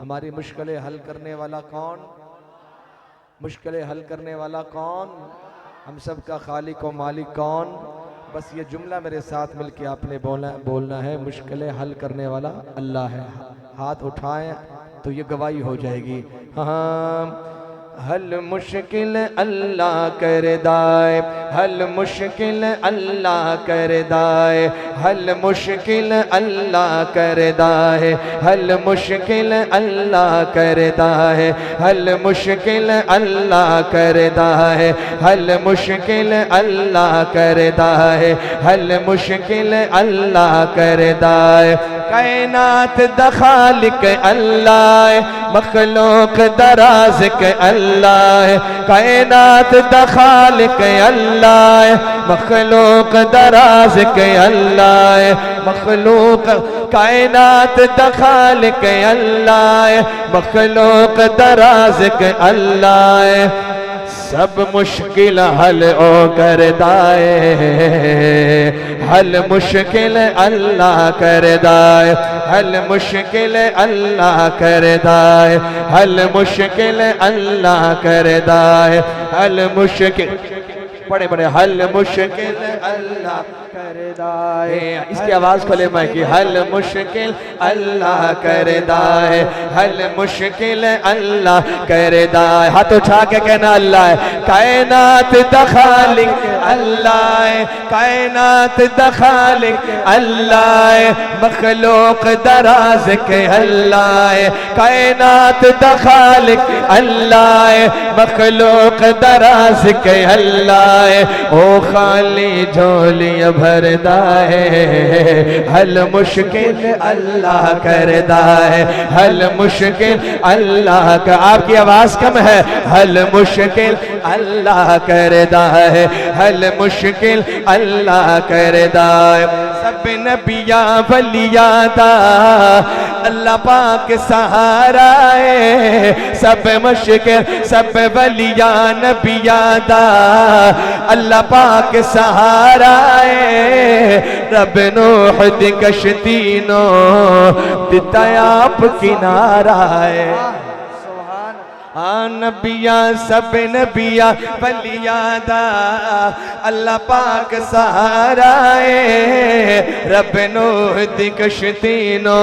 हमारी मुश्किलें हल करने वाला कौन? मुश्किलें हल करने वाला कौन? हम सब का खालिक और मालिक कौन? बस ये जुमला मेरे साथ मिलके आपने बोलना है, मुश्किलें हल करने वाला अल्लाह है। हाथ उठाएं तो ये गवाही हो जाएगी। हाँ, हल मुश्किल अल्लाह कर दाए, हल मुश्किल अल्लाह कर दाए, हल मुश्किल अल्लाह कर दाए, हल मुश्किल अल्लाह कर दाए, हल मुश्किल अल्लाह कर दाए, हल मुश्किल अल्लाह कर दाए, हल मुश्किल अल्लाह कर दाए। कायनात द खालिक अल्लाह, मखलूक दराज के अल्लाह, कायनात द खालिक अल्लाह, मखलूक दराज के अल्लाह, मखलूक कायनात द खालिक अल्लाह, मखलूक दराज के अल्लाह। सब मुश्किल हल ओ कर दाए, हल मुश्किल अल्लाह कर दाए, हल मुश्किल अल्लाह कर दाए, हल मुश्किल अल्लाह कर दाए, हल मुश्किल बड़े बड़े हल मुश्किल अल्लाह कर दाए। इसकी आवाज खोले मैं कि हल मुश्किल अल्लाह कर दाए, हल मुश्किल अल्लाह कर दाए। हाथ उठा के कहना अल्लाह है। कायनात द खालिक अल्लाह है, कायनात द खालिक अल्लाह है, मखलूक दराज के अल्लाह है, कायनात द खालिक अल्लाह है, मखलूक दराज के अल्लाह है। ओ खाली झोलियां भरदा है, हल मुश्किल अल्लाह करदा है, हल मुश्किल अल्लाह का। आपकी आवाज कम है। हल मुश्किल अल्लाह करदा है, हल मुश्किल अल्लाह करदा है। सब नबिया वलिया दा अल्लाह पाक सहारा है, सब मुश्किल सब वलिया नबिया दा अल्लाह पाक सहारा है। रब नूह दी कश्ती नो दिता आप किनारा है। नबिया सब नबिया वलिया दा अल्लाह पाक सहारा है। रब नूह दी कश्ती नो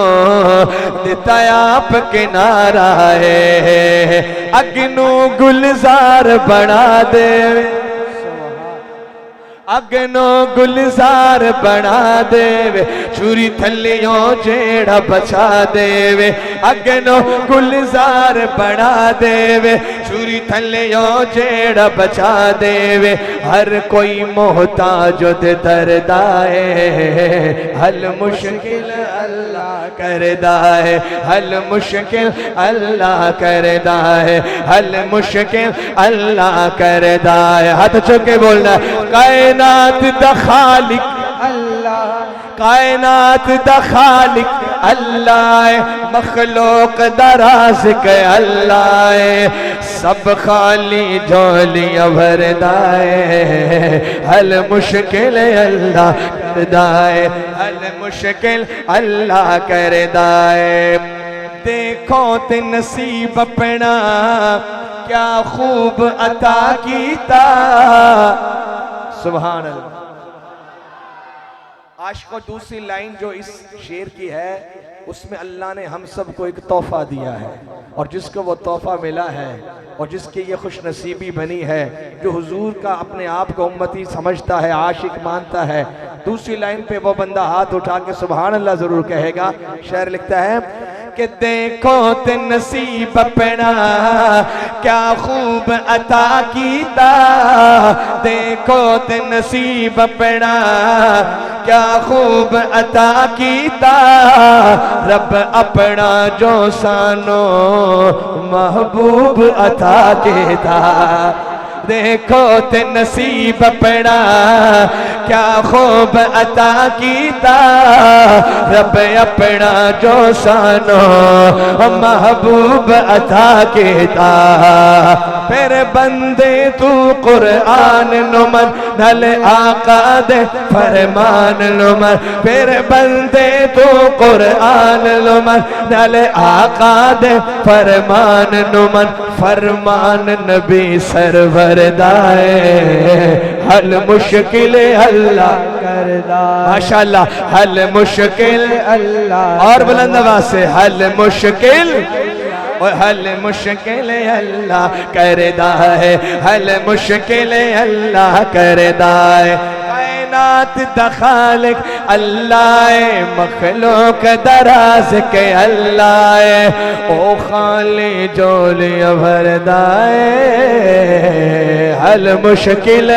दिता आप किनारा है। अग्नू गुलजार बना दे, अग्नो गुलजार बना देवे, छुरी थल्लियों जेड़ा बचा देवे। अग्नो गुलजार बना देवे, छुरी थल्लियों जेड़ा बचा देवे। हर कोई मोहताज दे दरदा है, हल मुश्किल अल्लाह करदा है, हल मुश्किल अल्लाह करदा है, हल मुश्किल अल्लाह करदा है। हाथ चुक के बोलना कायनात द खालिक अल्लाह, कायनात द खालिक अल्लाह, मखलूक दराज के अल्लाह। सब खाली झोलियां भरदा है, हल मुश्किल अल्लाह करदा है, हल मुश्किल अल्लाह करदा है। देखो ते नसीब अपना क्या खूब अता कीता। सुभान अल्लाह। आशिकों, दूसरी लाइन जो इस शेर की है उसमें अल्लाह ने हम सबको एक तोहफा दिया है, और जिसको वो तोहफा मिला है और जिसकी ये खुश नसीबी बनी है, जो हुजूर का अपने आप को उम्मती समझता है, आशिक मानता है, दूसरी लाइन पे वो बंदा हाथ उठा के सुभान अल्लाह जरूर कहेगा। शेर लिखता है कि देखो ते नसीब अपना क्या खूब अता कीता, देखो ते नसीब अपना क्या खूब अता कीता। रब अपना जो सानो महबूब अता कीता, देखो ते नसीब पड़ा क्या खूब अता कीता रब अपना जो सानो महबूब अता कीता। फिर बंदे तू कुरान नुमन नल आका दे फरमान नुमन। फिर बंदे तू कुरान नुमन नल आका दे फरमान नुमन। फरमान नबी सरवर दाए हल मुश्किल अल्लाह करदा। माशाअल्लाह हल मुश्किल अल्लाह और बुलंद आवाज से हल मुश्किल और हल मुश्किल अल्लाह करदा है। हल मुश्किल अल्लाह करदा है। कायनात दा खालिक अल्लाह है मखलूक दराज के अल्लाह है। ओ खाली जोली भरदा है हल मुश्किल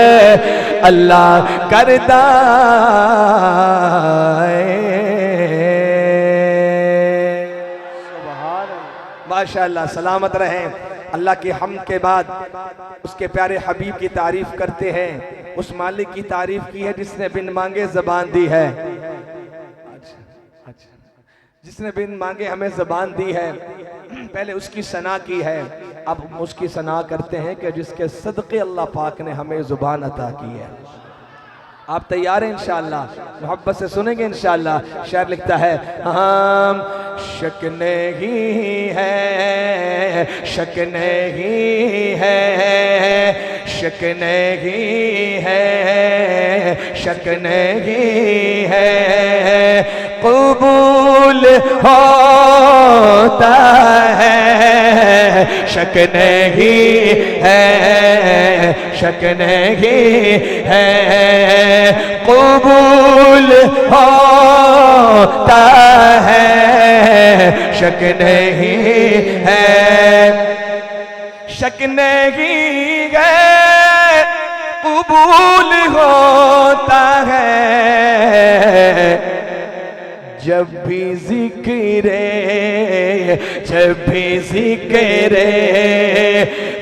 अल्लाह करदा है। माशाअल्लाह सलामत रहें। अल्लाह की हम्द के बाद उसके प्यारे हबीब की तारीफ करते हैं। उस मालिक की तारीफ की है जिसने बिन मांगे ज़बान दी है। अच्छा जिसने बिन मांगे हमें ज़बान दी है। पहले उसकी सना की है, अब उसकी सना करते हैं कि जिसके सदक़े अल्लाह पाक ने हमें ज़ुबान अता की है। आप तैयार हैं इंशाअल्लाह? मोहब्बत से सुनेंगे इंशाअल्लाह। शायर लिखता है हम शक नहीं है, शक नहीं है, शक नहीं है, शक नहीं है, कबूल होता है। शक नहीं है, शक नहीं है, कबूल होता है। शक नहीं है, शक नहीं है, कबूल होता है। जब भी ज़िक्रे, जब भी ज़िक्रे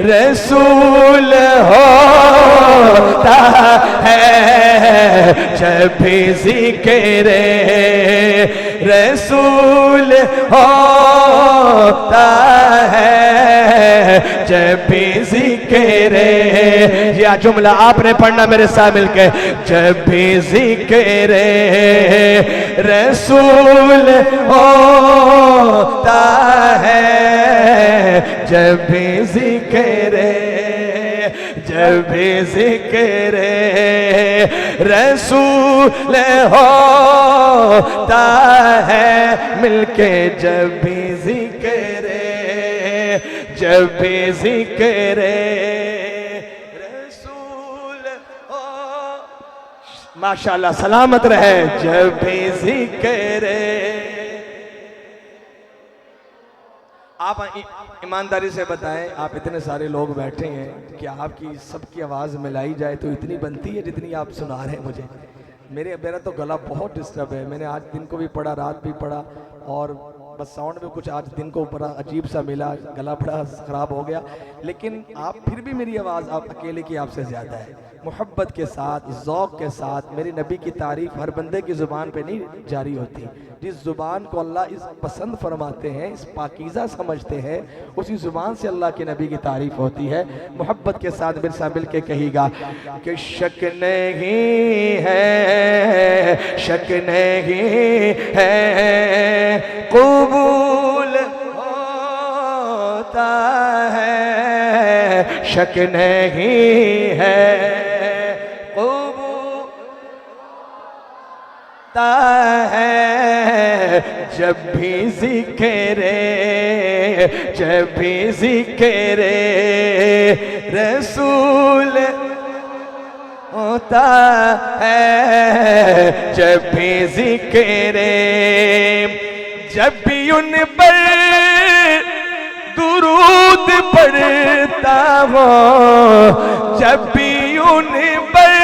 रसूल होता है। जब भी ज़िक्रे रसूल होता है। जब भी ज़िक्रे, यह जुमला आपने पढ़ना मेरे साथ मिलकर। जब भी ज़िक्रे रसूल होता है। जब भी ज़िक्रे, जब भी ज़िक्रे रसूल होता है। मिलके जब भी ज़िक्रे, जब भी ज़िक्रे रसूल हो। माशाअल्लाह सलामत रहे। जब भी ज़िक्रे, आप ईमानदारी से बताएं, आप इतने सारे लोग बैठे हैं कि आपकी सबकी आवाज़ मिलाई जाए तो इतनी बनती है जितनी आप सुना रहे हैं मुझे। मेरा तो गला बहुत डिस्टर्ब है। मैंने आज दिन को भी पढ़ा, रात भी पढ़ा, और बस साउंड में कुछ आज दिन को बड़ा अजीब सा मिला, गला बड़ा ख़राब हो गया। लेकिन आप फिर भी मेरी आवाज़ आप अकेले की आपसे ज़्यादा है। मोहब्बत के साथ, ज़ौक़ के साथ मेरे नबी की तारीफ़ हर बंदे की ज़ुबान पे नहीं जारी होती। जिस ज़ुबान को अल्लाह इस पसंद फरमाते हैं, इस पाकीज़ा समझते हैं, उसी ज़ुबान से अल्लाह के नबी की तारीफ़ होती है। मोहब्बत के साथ मेरे साथ मिल के कहिएगा कि शक नहीं है, शक नहीं है, कबूल होता है। शक नहीं है, है। जब भी ज़िक्रे, जब भी ज़िक्रे रसूल होता है। जब भी ज़िक्रे, जब भी उन पर दुरूद पढ़ता हो, जब भी उन पर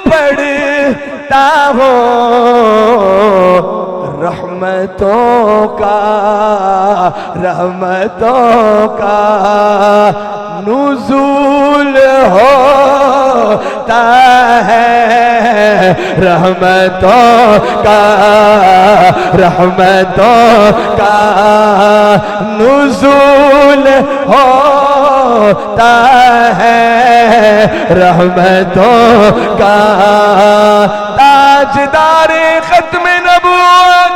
पढ़ता हो, रहमतों का नुज़ूल होता है, रहमतों का नुज़ूल होता है, रहमतों का। ताजदारे खत्म नबूवत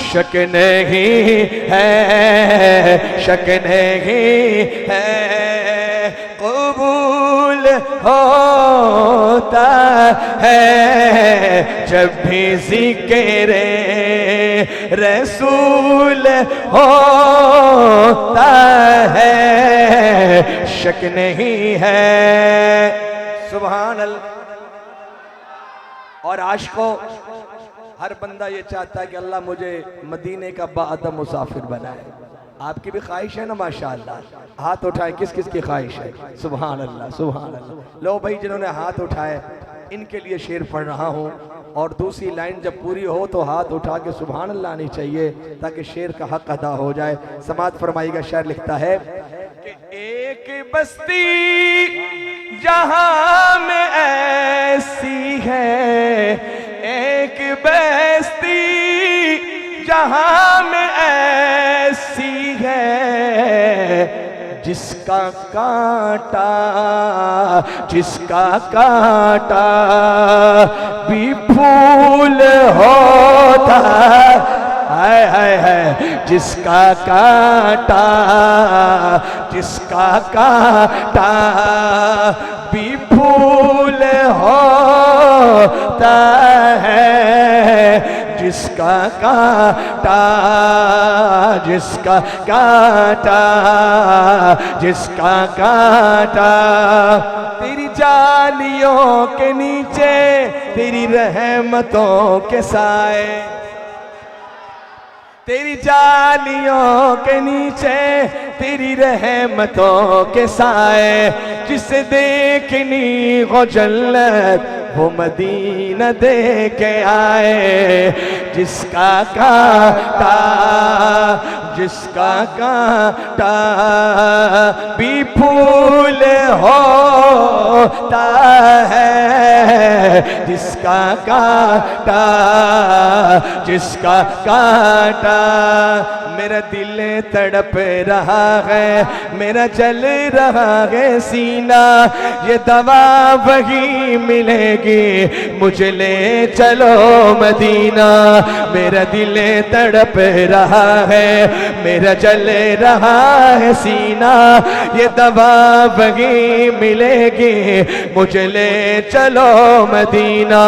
शक नहीं है, शक नहीं है, कबूल होता है जब भी ज़िक्र रसूल होता है, शक नहीं है। सुभान अल्लाह। और आशिकों, हर बंदा ये चाहता है कि अल्लाह मुझे मदीने का बाअदब मुसाफिर बनाए। आपकी भी ख्वाहिश है ना? माशाअल्लाह। हाथ उठाए, किस किस की ख्वाहिश है? सुभान अल्लाह, सुभान अल्लाह। लो भाई, जिन्होंने हाथ उठाए इनके लिए शेर पढ़ रहा हूँ, और दूसरी लाइन जब पूरी हो तो हाथ उठा के सुभान अल्लाह आनी चाहिए ताकि शेर का हक अदा हो जाए। समात फरमाइएगा। शायर लिखता है कि एक बस्ती जहां में ऐसी है, एक बस्ती जहां में ऐसी है, जिसका कांटा भी फूल होता है, है जिसका कांटा भी फूल होता है, जिसका कांटा तेरी जालियों के नीचे तेरी रहमतों के साए, तेरी जालियों के नीचे तेरी रहमतों के साए, जिसे देखनी हो जन्नत वो मदीना दे के आए, जिसका कांटा भी फूल होता है, जिसका कांटा मेरा दिल तड़प रहा है, मेरा जल रहा है सीना, ये दवा वही मिलेगी मुझे ले चलो मदीना। मेरा दिल तड़प रहा है, मेरा जल रहा है सीना, ये दवा वही मिलेगी मुझे ले चलो मदीना।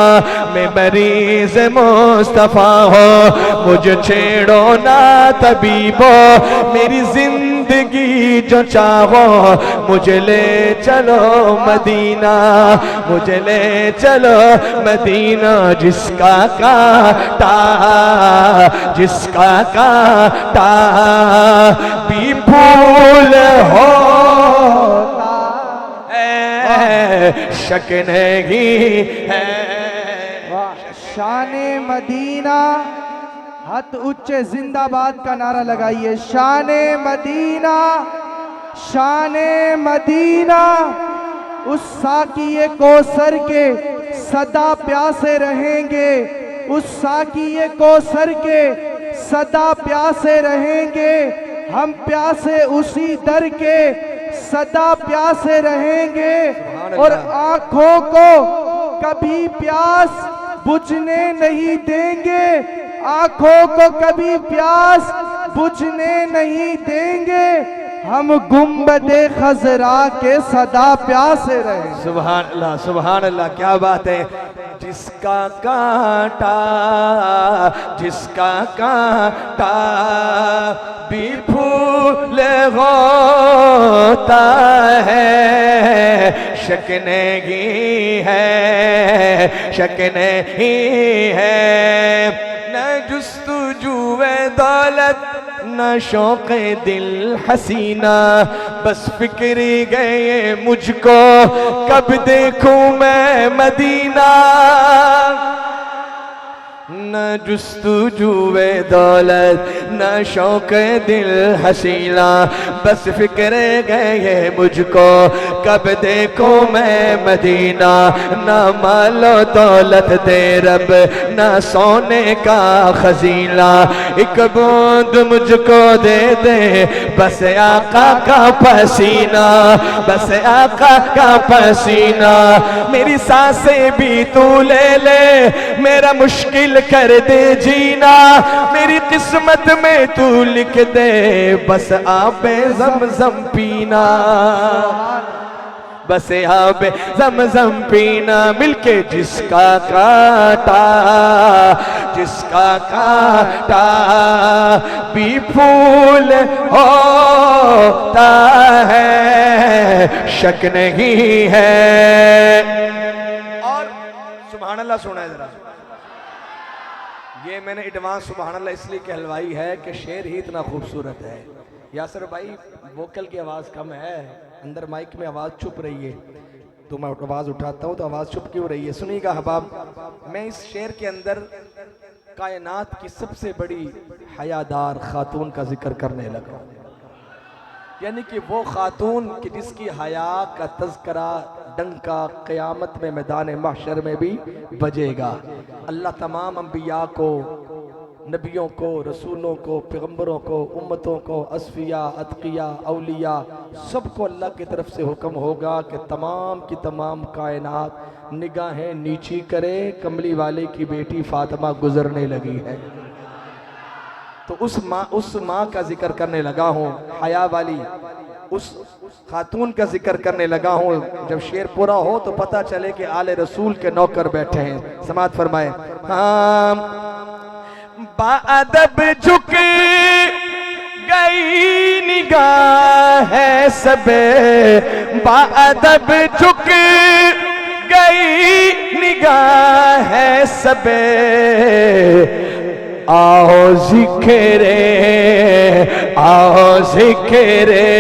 मैं मरीज मुस्तफा हो, मुझे छेड़ो ना तबीबो, मेरी जिंदगी जो चाहो मुझे ले चलो मदीना, मुझे ले चलो मदीना। जिसका कांटा भी फूल होता है, शक नहीं है। शाने मदीना, हाथ ऊंचे जिंदाबाद का नारा लगाइए। शाने मदीना, शाने मदीना, उस साकिए कौसर के सदा प्यासे रहेंगे, उस साकिए कौसर के सदा प्यासे रहेंगे, हम प्यासे उसी दर के सदा प्यासे रहेंगे, और आंखों को कभी प्यास बुझने नहीं देंगे, आंखों को कभी प्यास बुझने नहीं देंगे, हम गुंबदे खजरा के सदा प्यासे रहे। सुभान अल्लाह, सुभान अल्लाह, क्या बात है। जिसका कांटा भी फूल होता है, शक नहीं है, शक नहीं है। न जुस्तुजूए दौलत न शौक़ दिल हसीना, बस फिक्र गए मुझको कब देखूं मैं मदीना। न जुस्तुजुए दौलत न शौक दिल हसीना, बस फिक्र गए मुझको कब देखो मैं मदीना। न मालो दौलत दे रब न सोने का खजीना, एक बूंद मुझको दे दे बस आका का पसीना, बस आका का पसीना। मेरी सांसें भी तू ले ले, मेरा मुश्किल कर दे जीना, मेरी किस्मत में तू लिख दे बस आबे ज़मज़म पीना, बस आबे ज़मज़म पीना। मिलके जिसका काटा, जिसका काटा भी फूल होता है, शक नहीं है। और सुभान अल्लाह सुना है जरा, ये मैंने एडवांस सुभान अल्लाह इसलिए कहलवाई है कि शेर ही इतना खूबसूरत है। यासर भाई वोकल की आवाज़ कम है, अंदर माइक में आवाज़ छुप रही है, तो मैं आवाज़ उठाता हूँ तो आवाज़ छुप क्यों रही है? सुनिएगा हबाब, मैं इस शेर के अंदर कायनात की सबसे बड़ी हयादार खातून का जिक्र करने लगा, यानी कि वो खातून कि जिसकी हया का तज़किरा डंका क़यामत में मैदान महशर में भी बजेगा। अल्लाह तमाम अंबिया को, नबियों को, रसूलों को, पैगम्बरों को, उम्मतों को, असफिया, अतकिया, औलिया सबको अल्लाह की तरफ से हुक्म होगा कि तमाम की तमाम कायनात निगाहें नीची करे, कमली वाले की बेटी फातिमा गुजरने लगी है। तो उस माँ का जिक्र करने लगा हूँ, हया वाली उस खातून का जिक्र करने लगा हूँ। जब शेर पूरा हो तो पता चले कि आले रसूल के नौकर बैठे हैं। समात फरमाए। हाँ, बाअदब झुक गई निगाह है सबे, बाअदब झुक गई निगाह है सबे, आओ जिक्रे, आओ जिक्रे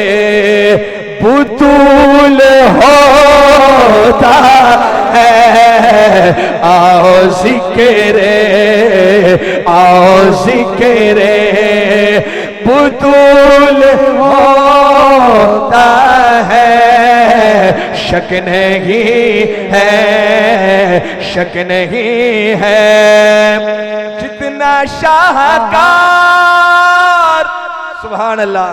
बुतूल होता है, आओ जिक्रे, आओ जिक्रे बुतूल होता है, शक नहीं है, शक नहीं है। जितना शाहकार, सुभान अल्लाह,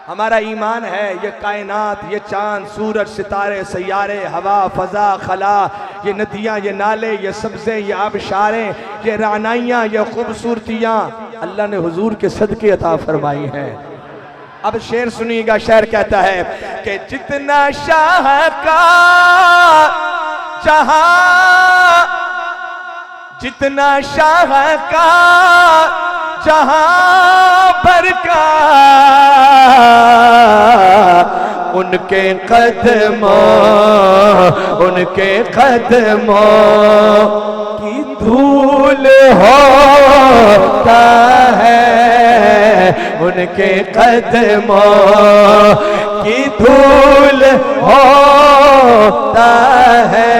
हमारा ईमान है ये कायनात, ये चांद सूरज सितारे सैयारे हवा फजा खला, ये नदियाँ ये नाले ये सब्ज़े ये आबशारें ये रानाइयाँ ये खूबसूरतियाँ अल्लाह ने हुजूर के सदके अता फरमाई हैं। अब शेर सुनिएगा, शेर कहता है कि जितना शाहकार जहां, जितना शाहकार जहां भर का, उनके कदमों, उनके कदमों की धूल होता है, उनके कदमों की धूल होता है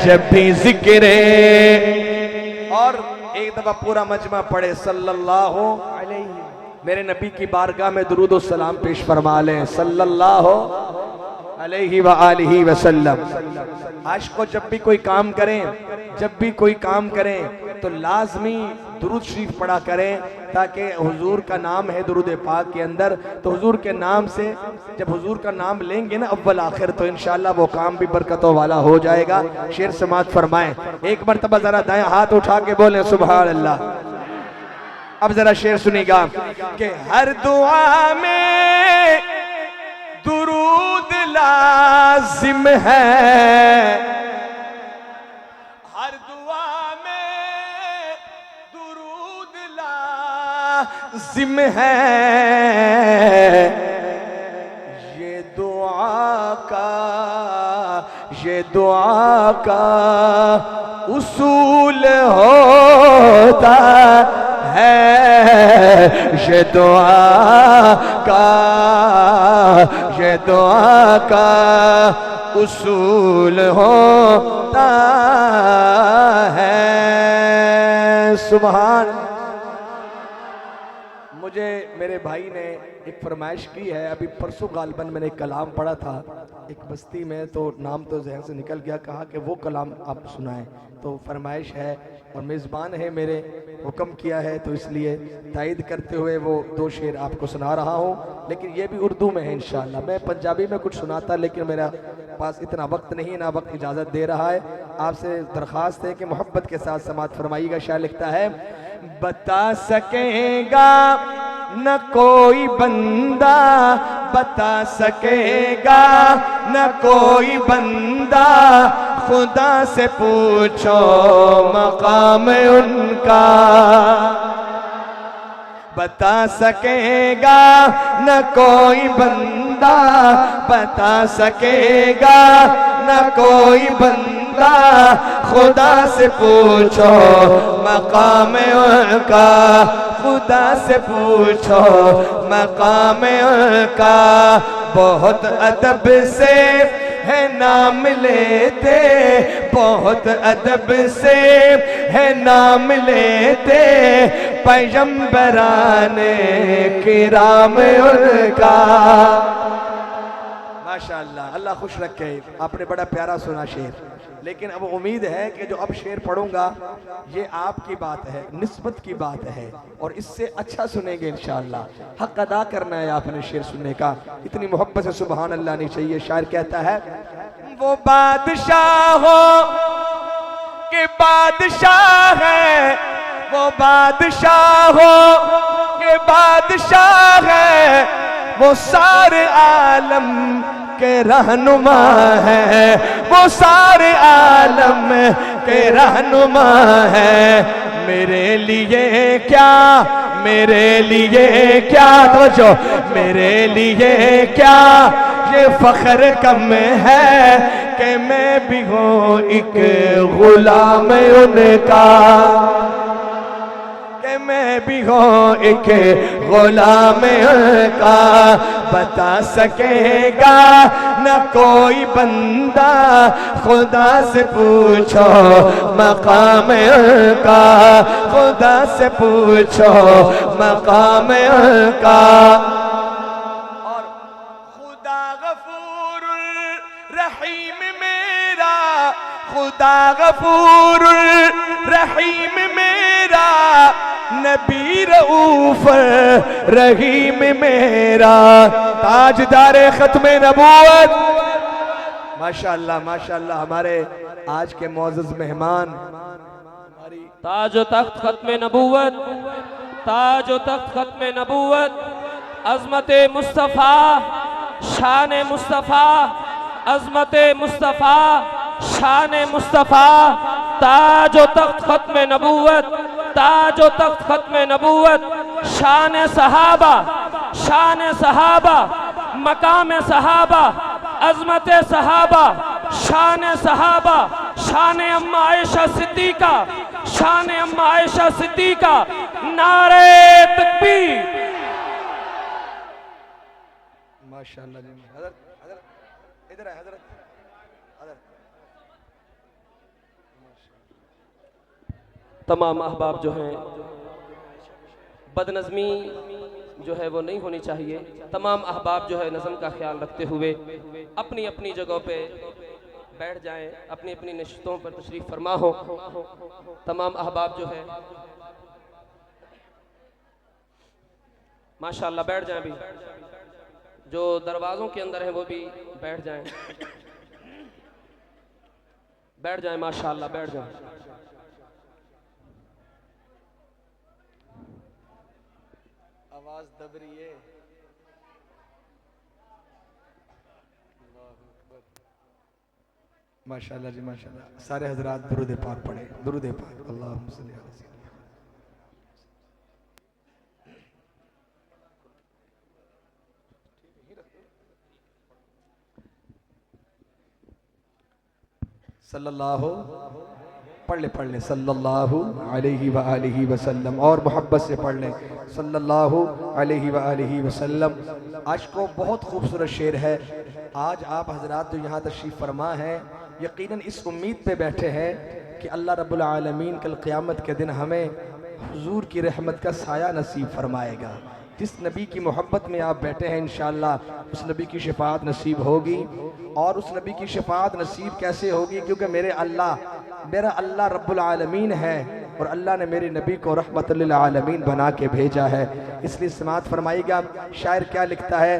जब भी जिक्रे। और एक दफा पूरा मजमा पढ़े सल्लल्लाहु अलैहि, मेरे नबी की बारगाह में दुरूद और सलाम पेश फरमा लें सल्लल्लाहु अलैहि व आलिहि वसल्लम। आशिक को जब भी कोई काम करें, जब भी कोई काम करें तो लाजमी दुरूद शरीफ पढ़ा करें, ताकि हुजूर का नाम है दुरूद पाक के अंदर, तो हुजूर के नाम से जब हुजूर का नाम लेंगे ना अव्वल आखिर, तो इंशाअल्लाह वो काम भी बरकतों वाला हो जाएगा। शेर समात फरमाएं, एक मरतबा जरा दायां हाथ उठा के बोले सुभान अल्लाह। अब जरा शेर सुनिएगा कि हर दुआ में दुरूद लाजिम है, हर दुआ में दुरूद लाजिम है, ये दुआ का, ये दुआ का उसूल होता है, ये दुआ का, ये दुआ का उसूल होता है। सुभान। मुझे मेरे भाई ने एक फरमाइश की है, अभी परसों गालबन मैंने एक कलाम पढ़ा था एक बस्ती में, तो नाम तो जहन से निकल गया, कहा कि वो कलाम आप सुनाएं। तो फरमाइश है और मेज़बान है मेरे, हुक्म किया है, तो इसलिए तायद करते हुए वो 2 शेर आपको सुना रहा हूँ, लेकिन ये भी उर्दू में है इंशाअल्लाह। मैं पंजाबी में कुछ सुनाता, लेकिन मेरा पास इतना वक्त नहीं है, ना वक्त इजाज़त दे रहा है। आपसे दरख्वास्त है कि मोहब्बत के साथ समात फरमाइएगा। शायर लिखता है, बता सकेगा न कोई बंदा, बता सकेगा न कोई बंदा, खुदा से पूछो मकाम उनका। बता सकेगा न कोई बंदा, बता सकेगा न कोई बंदा, खुदा से पूछो मकाम उनका, खुदा से पूछो मकाम उनका। बहुत अदब से है नाम लेते, बहुत अदब से है नाम लेते, पैगंबराने किराम उनका। माशाअल्लाह, अल्लाह खुश रखे। आपने बड़ा प्यारा सुना शेर, लेकिन अब उम्मीद है कि जो अब शेर पढ़ूंगा ये आपकी बात है, निस्बत की बात है, और इससे अच्छा सुनेंगे इंशाअल्लाह। हक अदा करना है आपने शेर सुनने का, इतनी मोहब्बत से सुभान अल्लाह नहीं चाहिए। शायर कहता है, वो बादशाह हो के बादशाह है, वो बादशाह हो के बादशाह है, वो सारे आलम के रहनुमा है, वो सारे आलम के रहनुमा है। मेरे लिए क्या, मेरे लिए क्या, तो मेरे लिए क्या ये फख्र कम है कि मैं भी हूँ एक गुलाम उनका, कि मैं भी हूँ एक गुलाम उनका। बता सकेगा न कोई बंदा, खुदा से पूछो मकाम उनका, खुदा से पूछो मकाम उनका। और खुदा गफूर रहीम मेरा, खुदा गफूर रहीम मेरा, नबी रऊफ रहीम मेरा, ताजदारे खत्मे नबूवत। माशाअल्लाह माशाअल्लाह, हमारे आज के मोअज़्ज़ज़ मेहमान, ताजो तख्त खत्मे नबूवत, ताजो तख्त खत्मे नबूवत, अज़मत मुस्तफ़ा, शान मुस्तफ़ा, अज़मत मुस्तफ़ा, शान मुस्तफ़ा, ताजो तख्त खत्मे नबूवत, ताजो तख्त खत्मे नबूवत, शान सहाबा, शान सहाबा, मकाम सहाबा, अज़मत सहाबा, शान सहाबा, शान अम्मा आयशा सिद्दीका, शान अम्मा आयशा सिद्दीका, नारे तकबीर। माशाअल्लाह जी। हज़रत हज़रत इधर है, हज़रत हज़रत। तमाम अहबाब जो हैं, बदनज़मी जो है वो नहीं होनी चाहिए। तमाम अहबाब जो है नज़म का ख्याल रखते हुए अपनी अपनी जगहों पे बैठ जाएं, अपनी अपनी नशिस्तों पर तशरीफ़ फरमा हो। तमाम अहबाब जो है माशाअल्लाह बैठ जाएं, भी जो दरवाज़ों के अंदर हैं वो भी बैठ जाएं, बैठ जाएं, माशाअल्लाह बैठ जाएं। आवाज दब रही है। माशाअल्लाह जी माशाअल्लाह। सारे हजरात दुरूद पाक पढ़े, दुरूद पाक। अल्लाहुम्मा सल्ली अला सय्यिदना सल्लल्लाहु पढ़ ले सल्लल्लाहु अलैहि व आलिहि वसल्लम, और मोहब्बत से पढ़ लें सल्लल्लाहु अलैहि व आलिहि वसल्लम। आज को बहुत खूबसूरत शेर है। आज आप हजरात जो यहाँ तशरीफ़ फरमा हैं, यकीनन इस उम्मीद पे बैठे हैं कि अल्लाह रब्बुल आलमीन कल क़यामत के दिन हमें हुजूर की रहमत का साया नसीब फरमाएगा। जिस नबी की मोहब्बत में आप बैठे हैं इंशाअल्लाह उस नबी की शफाअत नसीब होगी। और उस नबी की शफाअत नसीब कैसे होगी? क्योंकि मेरा अल्लाह रब्बुल आलमीन है और अल्लाह ने मेरे नबी को रहमतुल लिल आलमीन बना के भेजा है। इसलिए समाअत फरमाइएगा। शायर क्या लिखता है?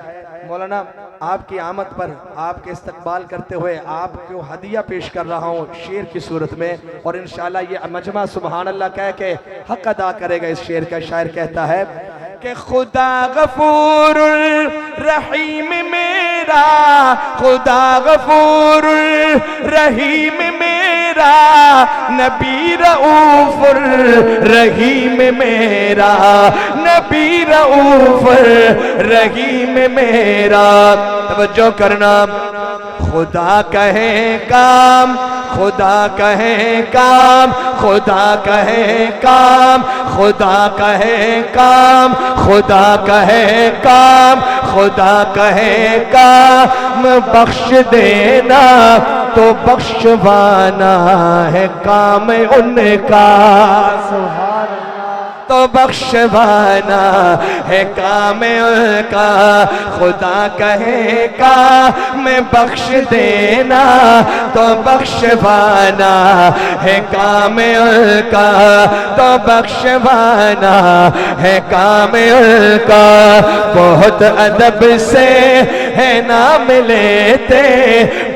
मौलाना आपकी आमद पर आपके इस्तकबाल करते हुए आपको हदिया पेश कर रहा हूँ शेर की सूरत में, और इंशाअल्लाह ये मजमा सुबहान अल्लाह कह के हक अदा करेगा इस शेर का। शायर कहता है कि खुदा गफूर रहीम मेरा, खुदा गफूर रहीम मेरा, नबी रऊफुर रहीम मेरा, नबी रऊफुर रहीम मेरा। तवज्जो करना। खुदा कहे काम, खुदा कहे काम, खुदा कहे काम, खुदा कहे काम, खुदा कहे काम, खुदा कहे काम, बख्श देना तो बख्शवाना है काम उनका, तो बख्शवाना है काम उनका। खुदा कहे का मैं बख्श देना तो बख्शवाना है काम उनका, तो बख्शवाना है काम उनका। बहुत अदब से है नाम लेते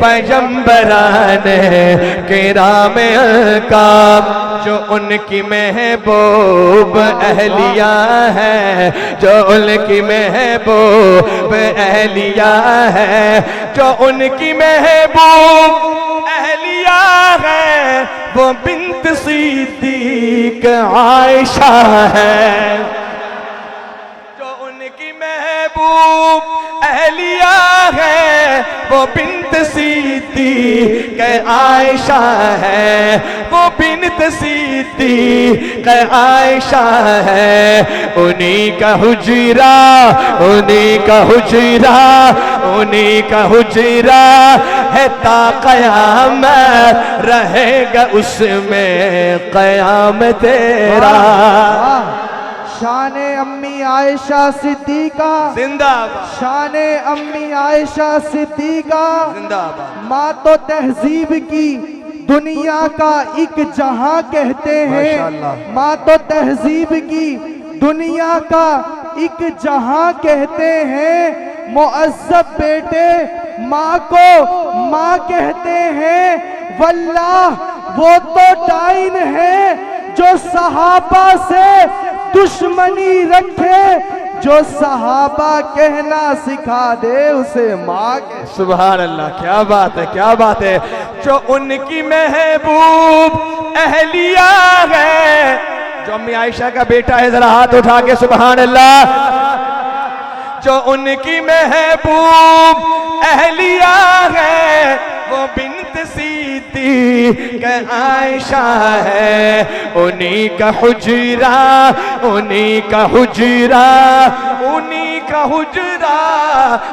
पैगंबराने किराम का, जो उनकी महबूब अहलिया है, जो उनकी महबूब अहलिया है, जो उनकी महबूब अहलिया है, वो बिन्त सिद्दीक आयशा है। जो उनकी महबूब अहलिया है, वो बिन्त सिद्दीक आयशा है, वो बिन्त सिद्दीक आयशा है। उन्हीं का हुजरा, उन्हीं का हुजरा, उन्हीं का हुजरा है ता क़यामत रहेगा उसमें क़याम तेरा। शाने अम्मी आयशा सिद्दीका जिंदाबाद, शाने अम्मी आयशा सिद्दीका जिंदाबाद। माँ तो तहजीब की दुनिया का एक जहां कहते हैं, माशाअल्लाह। माँ तो तहजीब की दुनिया का एक जहां कहते हैं। मुअज्जब बेटे माँ को माँ कहते हैं। वल्लाह वो तो डाइन है जो सहाबा से दुश्मनी रखे, जो सहाबा कहना सिखा दे उसे माँ के। सुभान अल्लाह, क्या बात है, क्या बात है। जो उनकी महबूब अहलिया है, जो अम्मी आयशा का बेटा है, जरा हाथ उठा के सुभान अल्लाह। जो उनकी महबूब अहलिया है, वो बिन्त सिद्दीक आयशा है। उन्हीं का हुजरा, उन्हीं का हुजरा, उन्हीं का हुजरा,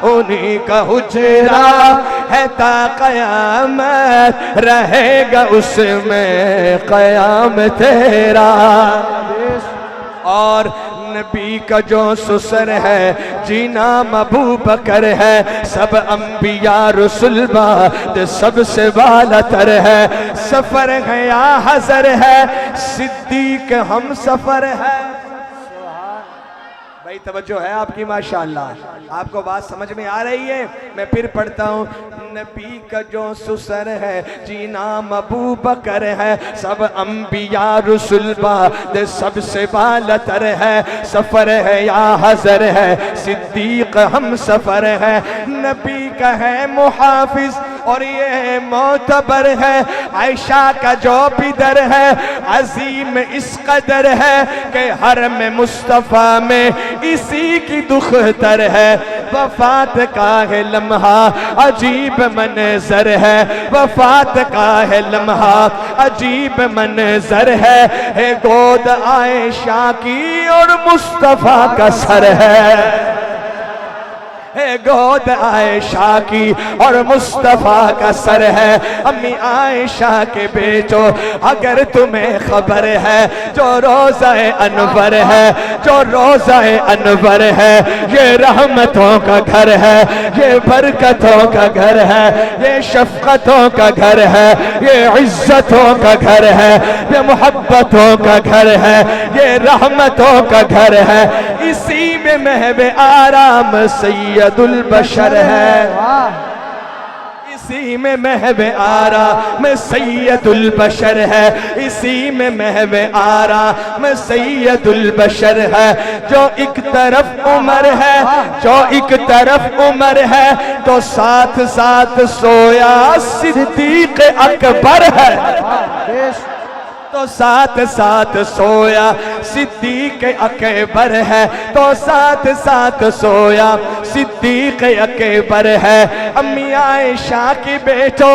उन्हीं का हुजरा है ता क़यामत रहेगा उसमें क़याम तेरा। और नबी का जो सुसर है जीना अबू बकर है, सब अंबिया रसूल बाद सबसे वालातर है। सफर है या हज़र है, सिद्दीक हम सफर है। भाई तवज्जो है आपकी माशाअल्लाह, आपको बात समझ में आ रही है? मैं फिर पढ़ता हूँ। नबी का जो सुसर है जीना अबू बकर है, सब अंबिया रसूल बाद सबसे वालातर है। सफर है या हज़र है, सिद्दीक हम सफर है। नबी का है मुहाफिज और ये मोतबर है आयशा का जो भी दर है अजीम इस कदर है कि हर में मुस्तफ़ा में इसी की दुख्तर है। वफात का है लम्हा अजीब मंजर है, वफात का है लम्हा अजीब मंजर है गोद आयशा की और मुस्तफ़ा का सर है गोद आयशा की और मुस्तफ़ा का सर है। अम्मी आयशा के बेटो अगर तुम्हें खबर है जो रोज़ाए अनवर है, जो रोज़ाए अनवर है ये रहमतों का घर है, ये बरकतों का घर है, ये शफ़क़तों का घर है, ये इज़्ज़तों का घर है, ये मोहब्बतों का घर है, ये रहमतों का घर है। इसी में महवे आराम सैयदुल बशर है, इसी में महवे आराम सैयदुल बशर है, इसी में महवे आराम सैयदुल बशर है। जो एक तरफ उम्र है, जो एक तरफ उम्र है तो साथ साथ सोया सिद्दीक़ अकबर है, तो साथ साथ सोया सिद्दीक़ अकबर है, तो साथ साथ सोया सिद्दीक़ अकबर है। अम्मी आयशा की बेटो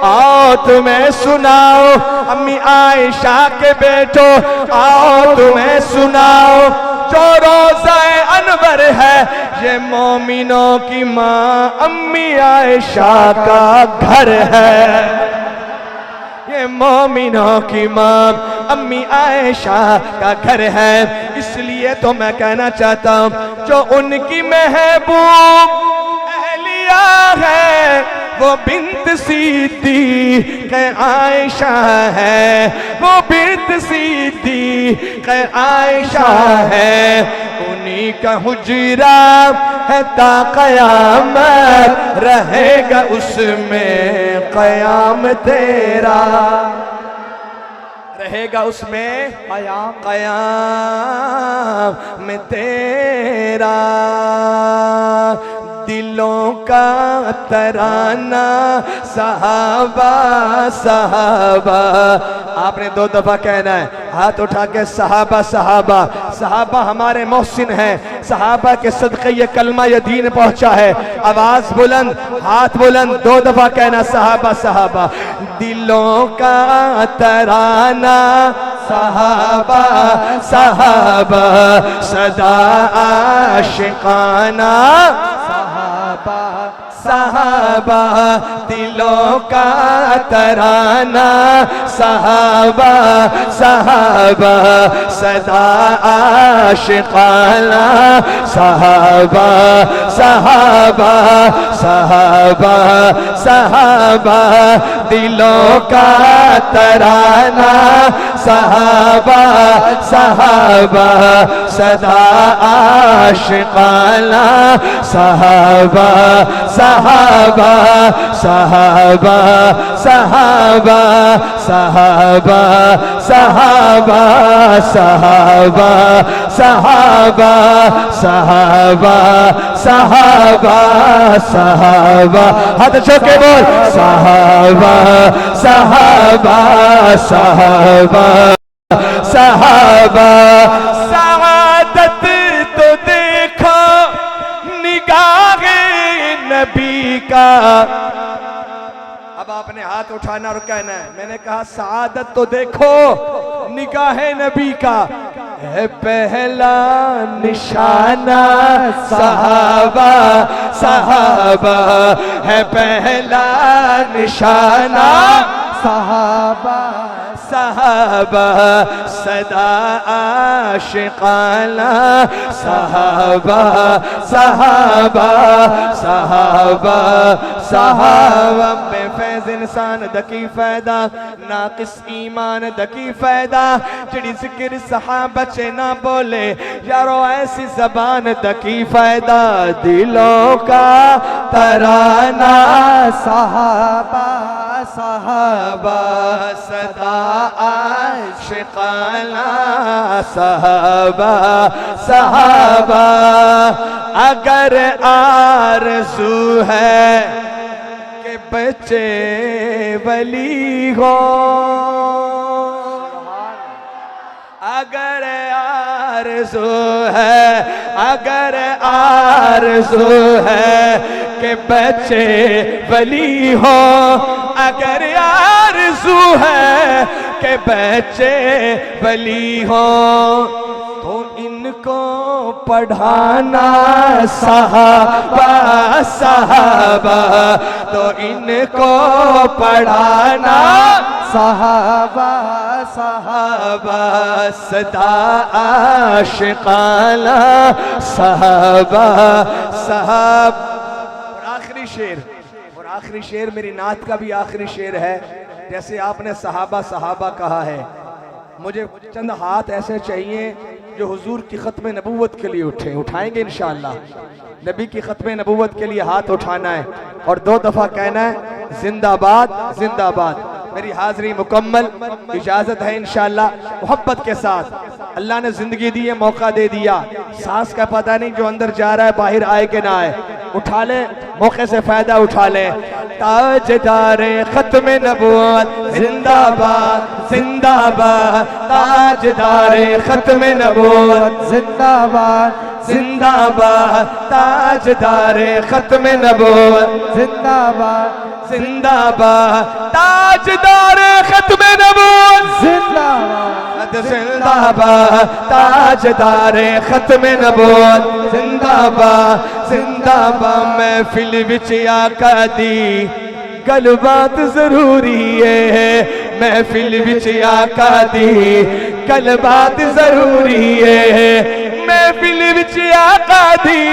आओ तुम्हें सुनाओ, अम्मी आयशा के बेटो आओ तुम्हें सुनाओ जो रोज़ाए अनवर है ये मोमिनों की माँ अम्मी आयशा का घर है, ये मोमिनों की माँ अम्मी आयशा का घर है। इसलिए तो मैं कहना चाहता हूँ जो उनकी महबूब अहलिया है वो बिन्त सिद्दीक़ आयशा है, वो बिन्त सिद्दीक़ आयशा है। उन्हीं का हुजरा है ता क़यामत रहेगा उसमें क़याम तेरा, रहेगा उसमें क़याम में तेरा। दिलों का तराना सहाबा सहाबा, आपने 2 दफा कहना है, हाथ उठा के सहाबा सहाबा। सहाबा हमारे मोहसिन हैं, सहाबा के सदक़े ये कलमा ये दीन पहुंचा है। आवाज बुलंद, हाथ बुलंद, 2 दफा कहना सहाबा सहाबा। दिलों का तराना सहाबा सहाबा, सदा आशिकाना सहाबा सहाबा, दिलों का तराना सहाबा सहाबा, सदा आशिकाना सहाबा सहाबा सहाबा सहाबा, दिलों का तराना सहाबा सहाबा, सदा आशिकाना सहाबा सहाबा सहाबा सहाबा सहाबा सहाबा सहाबा सहाबा सहाबा सहाबा सहाबा, हाथ चौके बोल सहाबा सहाबा सहाबा सहाबा। सआदत तो देखो निगाहे नबी का, अब आपने हाथ उठाना और कहना है, मैंने कहा सआदत तो देखो निगाहे नबी का है पहला निशाना सहाबा सहाबा, है पहला निशाना सहाबा सहाबा, सदा आशिकाना सहाबा सहाबा सहाबा सहाबा। बेफैज़ इंसान दकी फ़ायदा, नाक़िस ईमान दकी फ़ायदा, जिहड़ी ज़िक्र सहाबा च ना बोले यारो ऐसी ज़बान दकी फ़ायदा। दिलों का तराना सहाबा सहाबा, सदा आशिकाना सहाबा सहाबा। अगर आरज़ू है कि बच्चे वली हो। अगर आरज़ू है, अगर आरज़ू है कि बच्चे वली हो, अगर आरज़ू है कि बच्चे वली हो, तो इनको पढ़ाना सहाबा सहाबा, तो इनको पढ़ाना सहाबा सहाबा, सदा आशिकाना सहाबा साहब। और आखिरी शेर मेरी नात का भी आखिरी शेर है। जैसे आपने सहाबा सहाबा कहा है, मुझे चंद हाथ ऐसे चाहिए जो हुजूर की खत्म नबूवत के लिए उठाएंगे इंशाअल्लाह। नबी की खत्म नबूवत के लिए हाथ उठाना है और 2 दफा कहना है जिंदाबाद जिंदाबाद। मेरी हाजिरी मुकम्मल, इजाजत है इंशाअल्लाह। मोहब्बत के साथ अल्लाह ने जिंदगी दी है, मौका दे दिया, सांस का पता नहीं जो अंदर जा रहा है बाहर आए कि ना आए। उठा ले, मौके से फायदा उठा ले। ताजदारे खत्म नबूवत जिंदाबाद जिंदाबाद, ताजदारे खत्म नबूवत जिंदाबाद जिंदाबाद, ताजदारे खत्म नबूवत जिंदाबाद जिंदाबाद, ताजदारे खत्म नबूवत जिंदाबाद जिंदाबाद, ताजदारे खत्म नबूवत जिंदाबाद जिंदाबाद। महफिल विच आका दी गलबात जरूरी है, महफिल विच आका दी गलबात जरूरी है, महफिल विच आका दी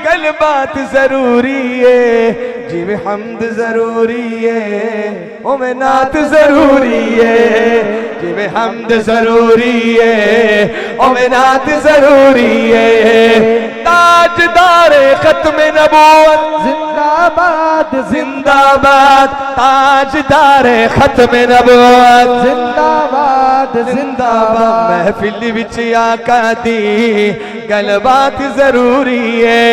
गलबात जरूरी है। जिमें हम्द जरूरी है उमें नात जरूरी है, जिमें हम्द जरूरी है उमें नात जरूरी है। ताजदारे खत्म नबूवत जिंदाबाद जिंदाबाद, ताजदारे खत्म नबूवत जिंदाबाद जिंदाबाद। महफिल विच आका दी गलबात जरूरी है।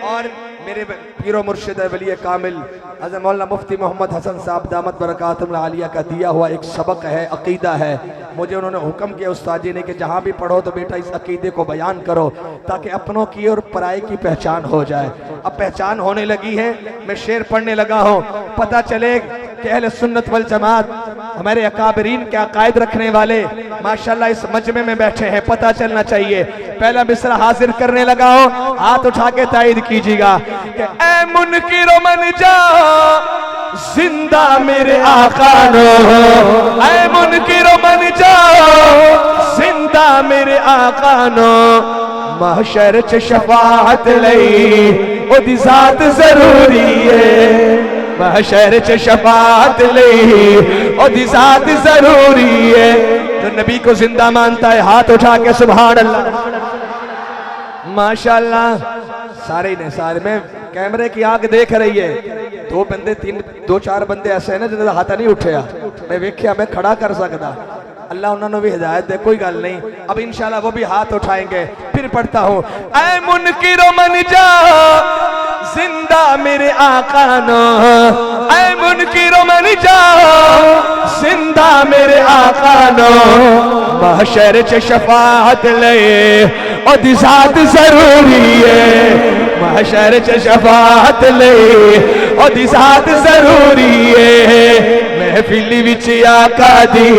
और मेरे पीरो मुर्शिद वली कामिल हज़रत मौलाना मुफ्ती मोहम्मद हसन साहब दामत बरकातुहुल आलिया का दिया हुआ एक सबक है, अकीदा है। मुझे उन्होंने हुक्म किया उस्ताद जी ने कि जहाँ भी पढ़ो तो बेटा इस अकीदे को बयान करो ताकि अपनों की और पराये की पहचान हो जाए। अब पहचान होने लगी है, मैं शेर पढ़ने लगा हूँ, पता चले कि अहले सुन्नत वल जमात हमारे अकाबरीन के अकायद रखने वाले माशाल्लाह इस मजमे में बैठे हैं, पता चलना चाहिए। पहला मिसरा हाजिर करने लगा हूँ, हाथ उठा के तायद कीजिएगा कि ऐ मुनकिरो मन जाओ जिंदा मेरे आका नो, ऐ मुनकिरो मन जाओ जिंदा मेरे आका नो। महशर च शफाअत लई ओदी जात जरूरी है, महशर च शफाअत लई ओदी जात जरूरी है। जो नबी को जिंदा मानता है हाथ उठा के सुभान अल्लाह माशाल्लाह। सारे ने सारे में कैमरे की आंख देख रही है, 2 बंदे 2-4 बंदे ऐसे है ना जिन्होंने हाथ नहीं उठाया, मैं वेख्या मैं खड़ा कर सकता। अल्लाह उन्होंने भी हिदायत दे, कोई गल नहीं। अब इंशाल्लाह वो भी हाथ उठाएंगे। फिर पढ़ता हूँ, ऐ मुनकिरो मन जा जिंदा मेरे आका नो, ऐ मुनकिरो मन जा जिंदा मेरे आका नो। महशर च शफाअत ले ओदी जात जरूरी है, महशर च शफाअत ले ओदी जात जरूरी है। महफिल विच आका दी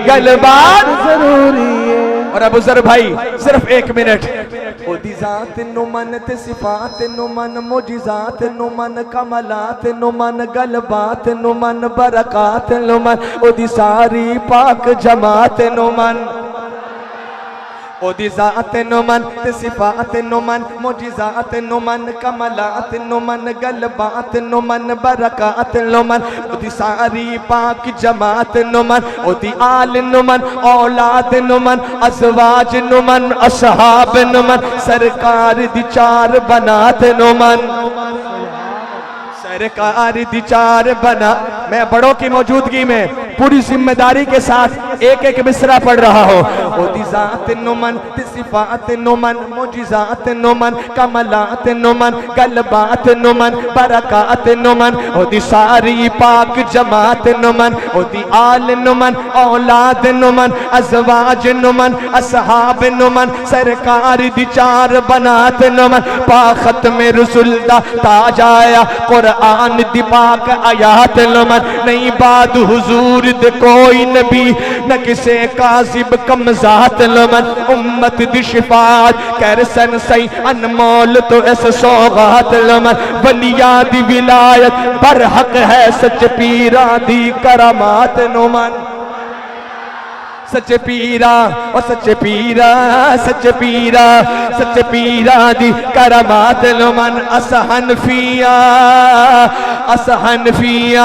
गलबात जरूरी है। और अबू जर भाई सिर्फ 1 मिनट। ओदी जात नु मन ते सिफात नु मन, मोजिजात नु मन, कमलात नु मन, गलबात नु मन, बरकात नु मन, ओदी सारी पाक जमात नु मन। ओदी जात नु मन ते सिफात नु मन, मोजिजात नु मन, कमलात नु मन, गलबात नु मन, बरकात नु मन, ओदी सारी पाक जमात नु मन, ओदी आल नु मन, औलाद नु मन, अज़वाज नु मन, असहाब नु मन, सरकार दी 4 बनात नु मन, सरकार दी 4 बना। मैं बड़ों की मौजूदगी में पूरी जिम्मेदारी के साथ एक एक मिसरा पढ़ रहा हो। ओदी ज़ात नुमन सिफात नुमन मुजिज़ात नुमन कमलात नुमन गलबात नुमन बरकात नुमन ओदी सारी पाक जमात नुमन ओदी आल नुमन औलाद नुमन अज़वाज नुमन असहाब नुमन सरकार दी चार बनात नुमन पाखत में रसूलदा ताज आया कुरान दी पाक आयात नुमन नहीं बाद हुजूर दे कोई नबी न किसे काजिब कमजात नुमन उम्मत दी शिफात कर सन सही अनमोल तो इस सौगात नुमन वलिया दी विलायत बरहक है सच पीरा दी करामात नुमन सच पीरा और सच पीरा सच पीरा सच पीरा दी करामात नुमन असहनफिया असहनफिया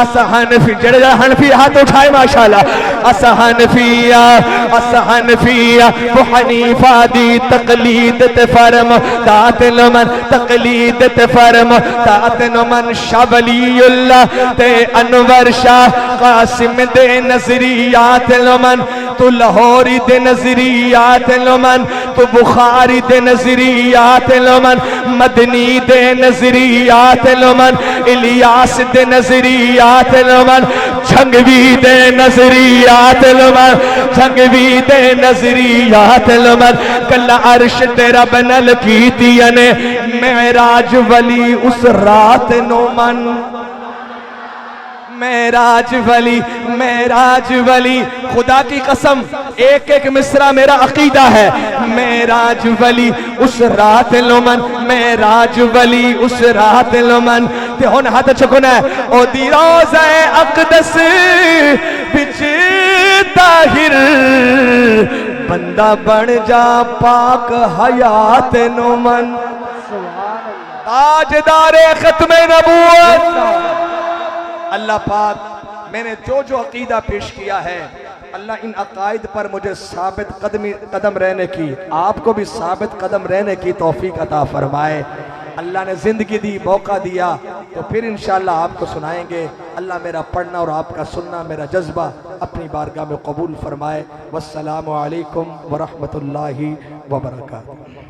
असहनफी जड़े हनफी हाथ उठाए माशाल्लाह असहनफिया असहनफिया वो हनीफा दी तकलीद ते फरम तात नुमन तकलीद ते फरम तात नुमन शाबलीउल्लाह ते अनवर शाह कासिम दे नजरियात नुमन तू लाहौरी दे नजरियात नुमन तू बुखारी दे नजरियात नुमन मदनी दे नजरियात नुमन इलियास दे नजरियात नुमन झंगवी दे नजरियात नुमन झंगवी दे नजरियात नुमन कल्ला अर्श तेरा बनल कीतिया ने मेराज वली उस रात नुमन मेराज वली खुदा की कसम एक एक मिसरा मेरा अकीदा है। मेराज वली उस रात लुमन मेराज वली उस रात लुमन ते हुन हाथ चुकना ओ दी रोज़ा अक़दस बिच ताहिर बंदा बन जा पाक हयात नुमन ताजदारे खत्मे नबूवत। अल्लाह पाक मैंने जो जो अकीदा पेश किया है अल्लाह इन अकायद पर मुझे साबित कदम रहने की आपको भी साबित कदम रहने की तौफीक अता फरमाए। अल्लाह ने ज़िंदगी दी मौका दिया तो फिर इंशाअल्लाह आपको सुनाएंगे। अल्लाह मेरा पढ़ना और आपका सुनना मेरा जज्बा अपनी बारगाह में कबूल फरमाए। वस्सलामु अलैकुम वरहमतुल्लाहि वबरकातुहू।